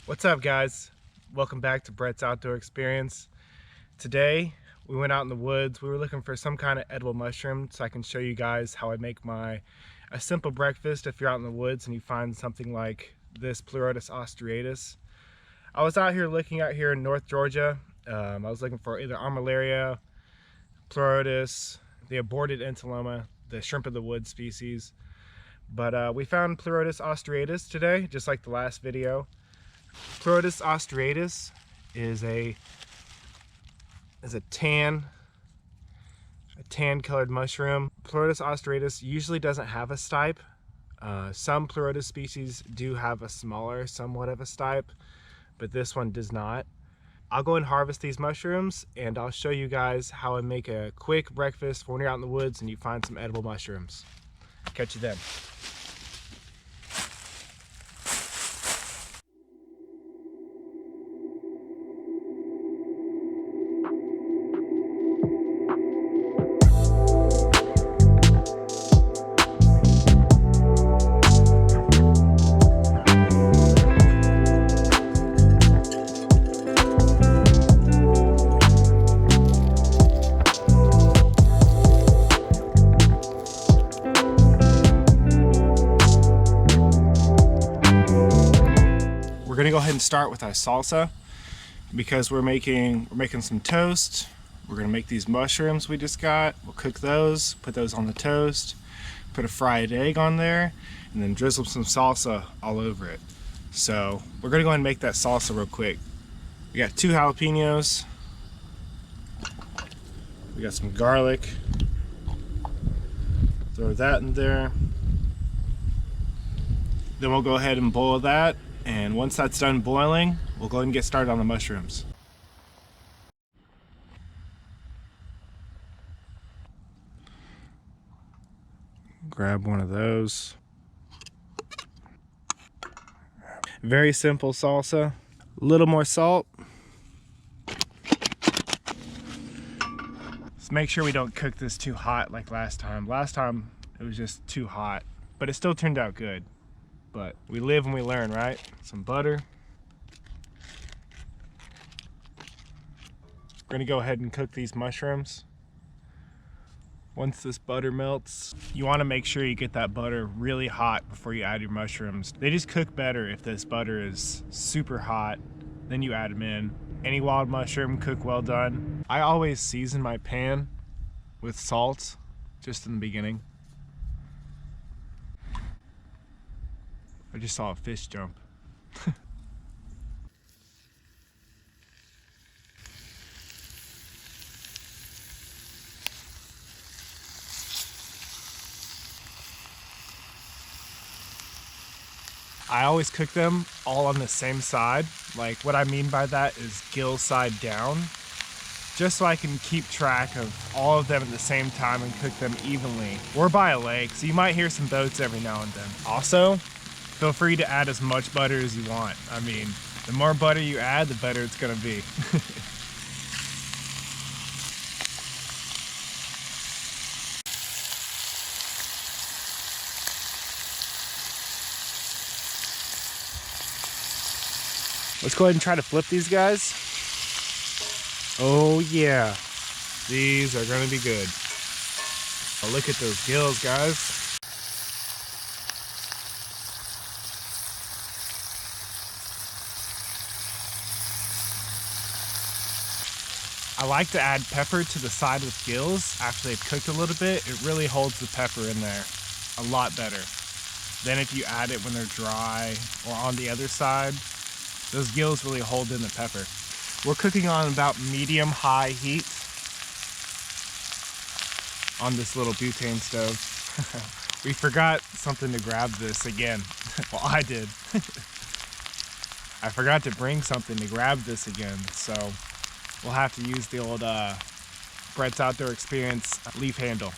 What's up, guys? Welcome back to Brett's Outdoor Experience. Today we went out in the woods. We were looking for some kind of edible mushroom so I can show you guys how I make a simple breakfast if you're out in the woods and you find something like this Pleurotus ostreatus. I was out here looking out here in North Georgia. I was looking for either Armillaria, Pleurotus, the aborted Entoloma, the shrimp of the wood species. But we found Pleurotus ostreatus today, just like the last video. Pleurotus ostreatus is a tan colored mushroom. Pleurotus ostreatus usually doesn't have a stipe. Some Pleurotus species do have a smaller, somewhat of a stipe, but this one does not. I'll go and harvest these mushrooms and I'll show you guys how I make a quick breakfast for when you're out in the woods and you find some edible mushrooms. Catch you then. We're gonna go ahead and start with our salsa because we're making some toast. We're gonna make these mushrooms we just got. We'll cook those, put those on the toast, put a fried egg on there, and then drizzle some salsa all over it. So we're gonna go ahead and make that salsa real quick. We got 2 jalapenos. We got some garlic. Throw that in there. Then we'll go ahead and boil that. And once that's done boiling, we'll go ahead and get started on the mushrooms. Grab one of those. Very simple salsa. A little more salt. Let's make sure we don't cook this too hot like last time. Last time it was just too hot, but it still turned out good. But we live and we learn, right? Some butter. We're gonna go ahead and cook these mushrooms. Once this butter melts, you wanna make sure you get that butter really hot before you add your mushrooms. They just cook better if this butter is super hot, then you add them in. Any wild mushroom, cook well done. I always season my pan with salt, just in the beginning. I just saw a fish jump. I always cook them all on the same side. Like what I mean by that is gill side down, just so I can keep track of all of them at the same time and cook them evenly. We're by a lake, so you might hear some boats every now and then. Also, feel free to add as much butter as you want. I mean, the more butter you add, the better it's gonna be. Let's go ahead and try to flip these guys. Oh yeah, these are gonna be good. Oh, look at those gills, guys. I like to add pepper to the side with gills after they've cooked a little bit. It really holds the pepper in there a lot better than if you add it when they're dry or on the other side. Those gills really hold in the pepper. We're cooking on about medium-high heat on this little butane stove. We forgot something to grab this again. Well, I did. I forgot to bring something to grab this again, so we'll have to use the old Brett's Outdoor Experience leaf handle.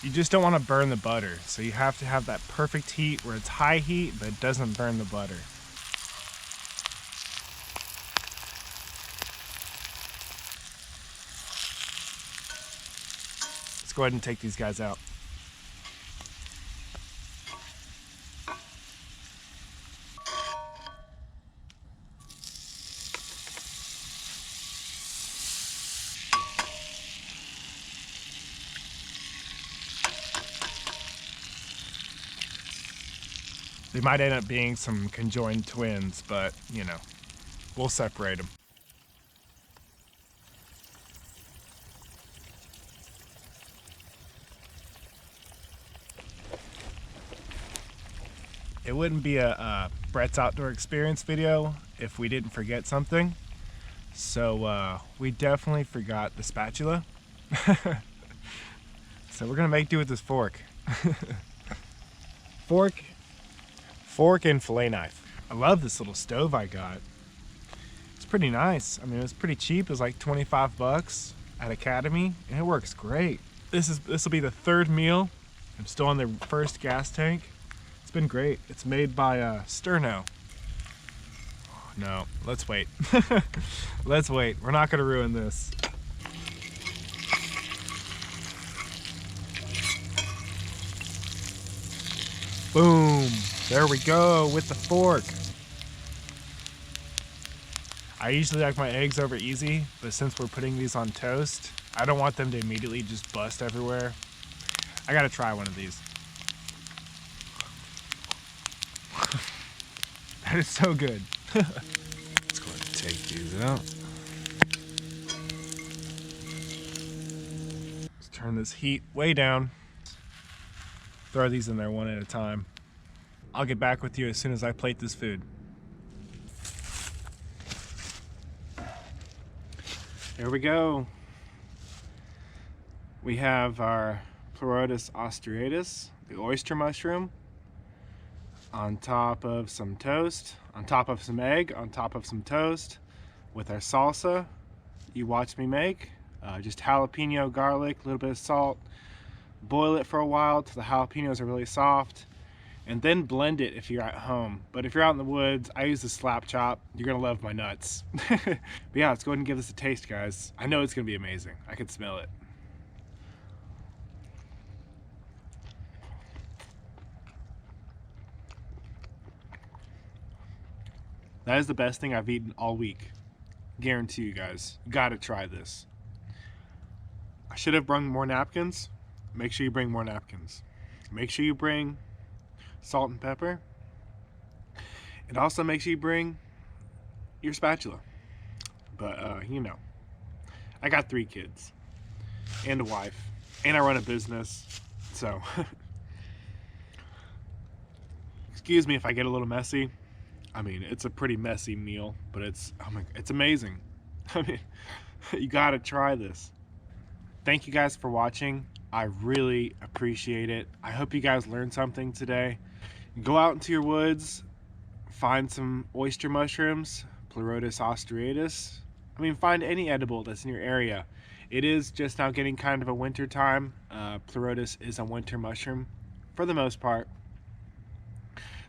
You just don't want to burn the butter, so you have to have that perfect heat where it's high heat, but it doesn't burn the butter. Let's go ahead and take these guys out. They might end up being some conjoined twins, but you know, we'll separate them. It wouldn't be a Brett's Outdoor Experience video if we didn't forget something. So we definitely forgot the spatula. So we're gonna make do with this fork. Fork and fillet knife. I love this little stove I got. It's pretty nice. I mean, it was pretty cheap. It was like 25 bucks at Academy, and it works great. This will be the third meal. I'm still on the first gas tank. It's been great. It's made by Sterno. Oh, no, let's wait. Let's wait. We're not gonna ruin this. Boom. There we go with the fork. I usually like my eggs over easy, but since we're putting these on toast, I don't want them to immediately just bust everywhere. I gotta try one of these. That is so good. Let's go ahead and take these out. Let's turn this heat way down. Throw these in there one at a time. I'll get back with you as soon as I plate this food. There we go. We have our Pleurotus ostreatus, the oyster mushroom, on top of some toast, on top of some egg, on top of some toast, with our salsa you watched me make. Just jalapeno, garlic, a little bit of salt. Boil it for a while till the jalapenos are really soft, and then blend it if you're at home. But if you're out in the woods, I use the slap chop. You're gonna love my nuts. But yeah, let's go ahead and give this a taste, guys. I know it's gonna be amazing. I can smell it. That is the best thing I've eaten all week. Guarantee you guys, you gotta try this. I should have brought more napkins. Make sure you bring more napkins. Make sure you bring salt and pepper. And also make sure you bring your spatula. But you know, I got 3 kids and a wife, and I run a business, so excuse me if I get a little messy. I mean, it's a pretty messy meal, but it's amazing. I mean, you gotta try this. Thank you guys for watching. I really appreciate it. I hope you guys learned something today. Go out into your woods, find some oyster mushrooms, Pleurotus ostreatus. I mean, find any edible that's in your area. It is just now getting kind of a winter time. Pleurotus is a winter mushroom for the most part.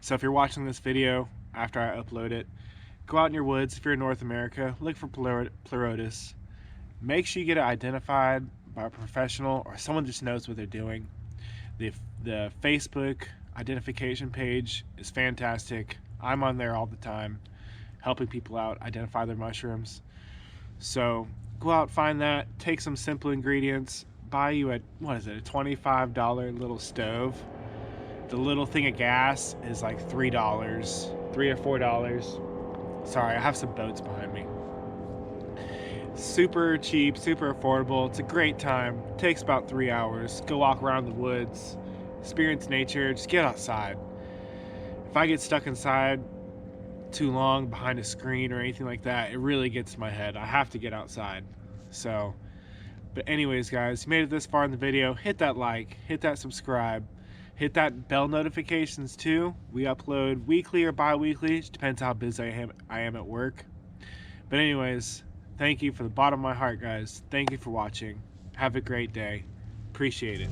So if you're watching this video after I upload it, go out in your woods. If you're in North America, look for Pleurotus. Make sure you get it identified by a professional or someone just knows what they're doing. The Facebook identification page is fantastic. I'm on there all the time helping people out identify their mushrooms. So go out, find that, take some simple ingredients, buy you a, what is it, a $25 little stove. The little thing of gas is like $3 or $4. Sorry, I have some boats behind me. Super cheap, super affordable. It's a great time. It takes about 3 hours. Go walk around the woods, experience nature, just get outside. If I get stuck inside too long behind a screen or anything like that, it really gets to my head. I have to get outside. So, but anyways, guys, you made it this far in the video. Hit that like, hit that subscribe, hit that bell notifications too. We upload weekly or bi-weekly. It depends how busy I am at work. But anyways, thank you from the bottom of my heart, guys. Thank you for watching. Have a great day. Appreciate it.